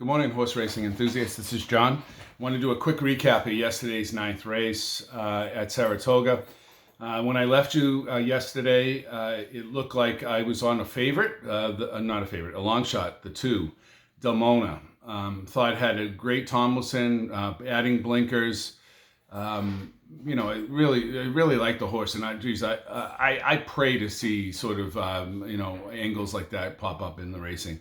Good morning, horse racing enthusiasts. This is John. I want to do a quick recap of yesterday's ninth race at Saratoga. When I left you yesterday, it looked like I was on a favorite, a long shot, the 2, Delmona. Thought had a great Tomlinson, adding blinkers. I really like the horse, and I pray to see sort of angles like that pop up in the racing.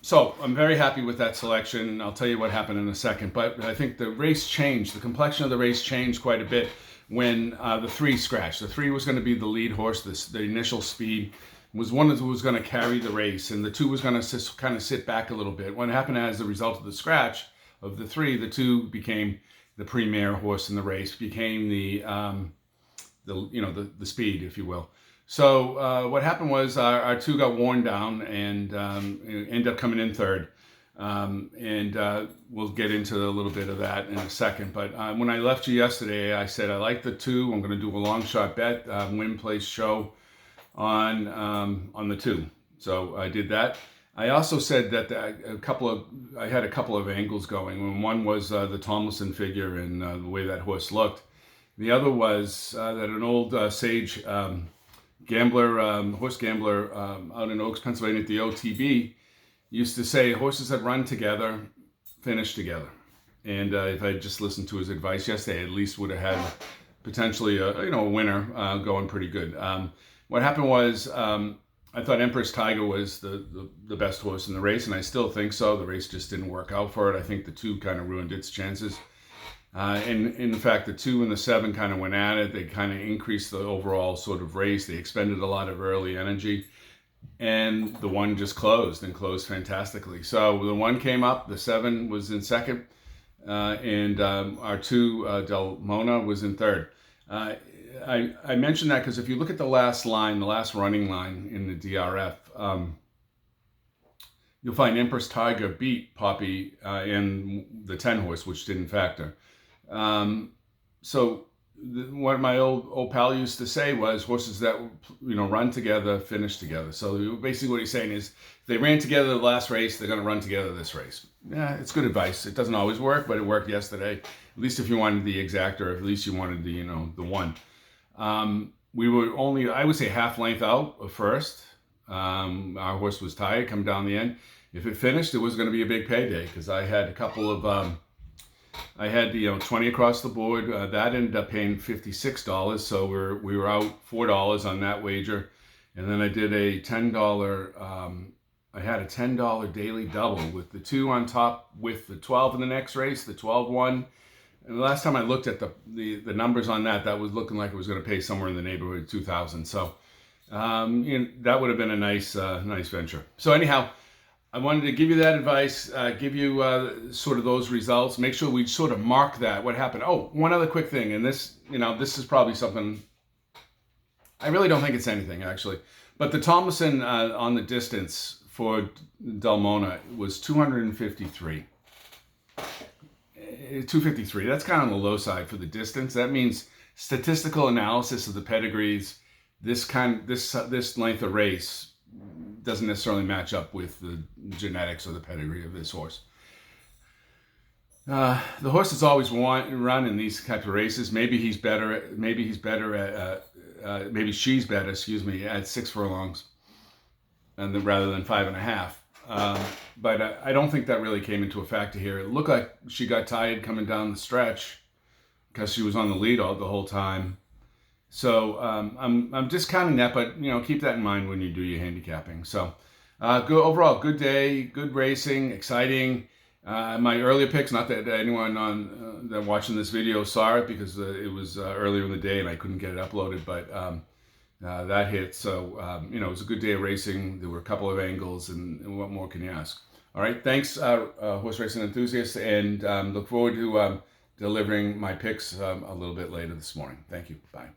So I'm very happy with that selection. I'll tell you what happened in a second, but I think the race changed. The complexion of the race changed quite a bit when the 3 scratched. The 3 was going to be the lead horse. The initial speed was one that was going to carry the race, and the 2 was going to kind of sit back a little bit. What happened as a result of the scratch of the 3, the 2 became the premier horse in the race, became the speed, if you will. So what happened was our 2 got worn down and ended up coming in third. We'll get into a little bit of that in a second. But when I left you yesterday, I said I like the 2. I'm going to do a long shot bet, win, place, show on the 2. So I did that. I also said that I had a couple of angles going. One was the Tomlinson figure and the way that horse looked. The other was that an old sage horse gambler out in Oaks, Pennsylvania at the OTB used to say horses that run together finish together. And if I just listened to his advice yesterday, at least would have had potentially a winner going pretty good. What happened was I thought Empress Tiger was the best horse in the race, and I still think so. The race just didn't work out for it. I think the 2 kind of ruined its chances. And in fact, the 2 and the 7 kind of went at it. They kind of increased the overall sort of race. They expended a lot of early energy. And the 1 just closed fantastically. So the 1 came up, the 7 was in second, and our 2, Delmona, was in third. I mentioned that because if you look at the last running line in the DRF, you'll find Empress Tiger beat Poppy in the 10 horse, which didn't factor. What my old pal used to say was horses that run together finish together. So basically what he's saying is if they ran together the last race, they're going to run together this race. Yeah, it's good advice. It doesn't always work, but it worked yesterday. At least if you wanted the exact, or at least you wanted the 1. We were only, I would say, half length out of first. Our horse was tired, come down the end. If it finished, it was going to be a big payday because I had a couple of, I had 20 across the board. That ended up paying $56, so we were out $4 on that wager. And then I did a $10, I had a $10 daily double with the 2 on top with the 12 in the next race, the 12 won. And the last time I looked at the numbers on that was looking like it was going to pay somewhere in the neighborhood of $2,000. So that would have been a nice venture. So anyhow, I wanted to give you that advice, give you sort of those results. Make sure we sort of mark that, what happened. Oh, one other quick thing, and this is probably something, I really don't think it's anything actually, but the Tomlinson on the distance for Delmona was 253. 253, that's kind of on the low side for the distance. That means statistical analysis of the pedigrees, this length of race doesn't necessarily match up with the genetics or the pedigree of this horse. The horse has always run in these types of races. Maybe she's better, at 6 furlongs rather than 5.5. But I don't think that really came into a factor here. It looked like she got tired coming down the stretch because she was on the lead the whole time. So I'm discounting that, but keep that in mind when you do your handicapping. So overall, good day, good racing, exciting. My earlier picks, not that anyone that watching this video saw it because it was earlier in the day and I couldn't get it uploaded, but that hit. So it was a good day of racing. There were a couple of angles, and what more can you ask? All right, thanks, horse racing enthusiasts, and look forward to delivering my picks a little bit later this morning. Thank you. Bye.